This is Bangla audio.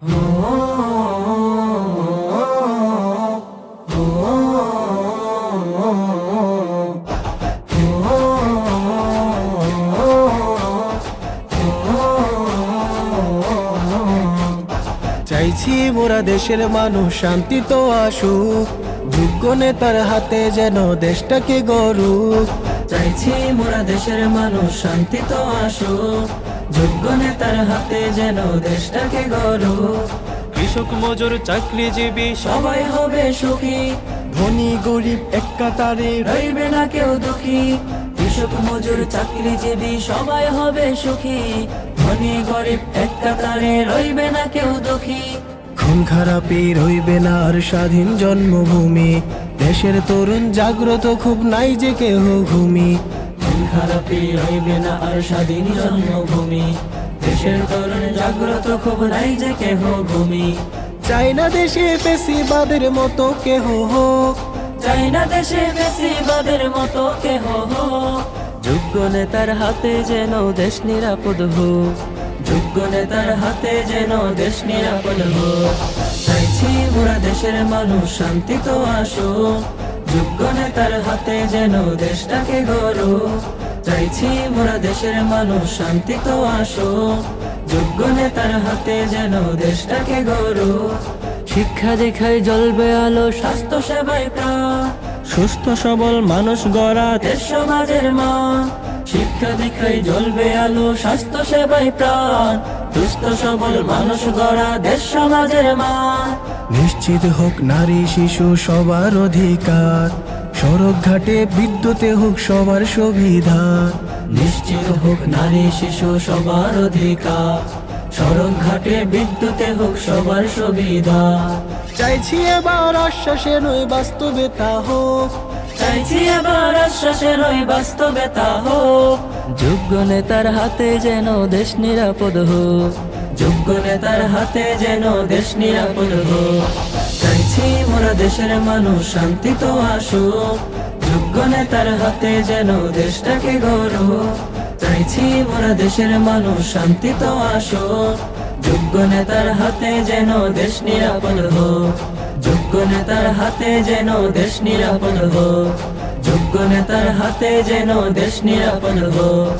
চাইছি মোরা দেশের মানুষ শান্তি তো আসুক, যোগ্য নেতার হাতে যেন দেশটাকে গড়ুক। চাইছি মোরা দেশের মানুষ শান্তি তো আসুক, যোগ্য নেতার হাতে যেন দেশটাকে গড়ুক। কৃষক মজুর চাকরিজীবী সবাই হবে সুখী, ধনী গরিব এক কাতারে রইবে না কেউ দুঃখী। কৃষক মজুর চাকরিজীবী সবাই হবে সুখী, ধনী গরিব এক কাতারে রইবে না কেউ দুঃখী। খুন খারাপি রইবে না আর স্বাধীন জন্মভূমি, দেশের তরুণ জাগ্রত খুব নাই যে কেহ ঘুমি। খুন খারাপি রইবে না আর স্বাধীন জন্মভূমি, দেশের তরুণ জাগ্রত খুব নাই যে কেহ ঘুমি। চাই না দেশে ফেসিবাদের মতো কেহ হোক, চাই না দেশে ফ্যাসিবাদের মতো কেহ হোক। যোগ্য নেতার হাতে যেন দেশ নিরাপদ হোক, যোগ্য নেতার হাতে যেন দেশ নিরাপদ হোক। চাইছি মোরা দেশের মানুষ শান্তি তো আসুক, যোগ্য নেতার হাতে যেন দেশটাকে গড়ুক। চাইছি মোরা দেশের মানুষ শান্তি তো আসুক, যোগ্য নেতার হাতে যেন দেশটাকে গড়ুক। শিক্ষা দেখায় জ্বলবে আলো, স্বাস্থ্য সেবায় প্রাণ, সুস্থ সবল মানুষ গড়া দেশ সমাজের মান। শিক্ষা দীক্ষায় জ্বলবে আলো, স্বাস্থ্য সেবায় প্রাণ, সুস্থ সবল মানুষ গড়া দেশ সমাজের মান। নিশ্চিত হোক নারী শিশু সবার অধিকার, সড়ক ঘাটে বিদ্যুতে হোক সবার সুবিধা। নিশ্চিত হোক নারী শিশু সবার অধিকার, সড়ক ঘাটে বিদ্যুতে হোক সবার সুবিধা। চাইছি এবার আশ্বাসে নয় বাস্তবে তা হোক, চাইছি এবার আশ্বাসের ওই বাস্তবতা হোক। যোগ্য নেতার হাতে যেন দেশ নিরাপদ হোক, যোগ্য নেতার হাতে যেন দেশ নিরাপদ হোক। চাইছি মোরা দেশের মানুষ শান্তি তো আসুক, যোগ্য নেতার হাতে যেন দেশটাকে গড়ুক। চাইছি মোরা দেশের মানুষ শান্তি তো আসুক, যোগ্য নেতার হাতে যেন দেশ নিরাপদ হোক, যোগ্য নেতার হাতে যেন দেশ নিরাপদ হোক, যোগ্য নেতার হাতে যেন দেশ নিরাপদ হোক।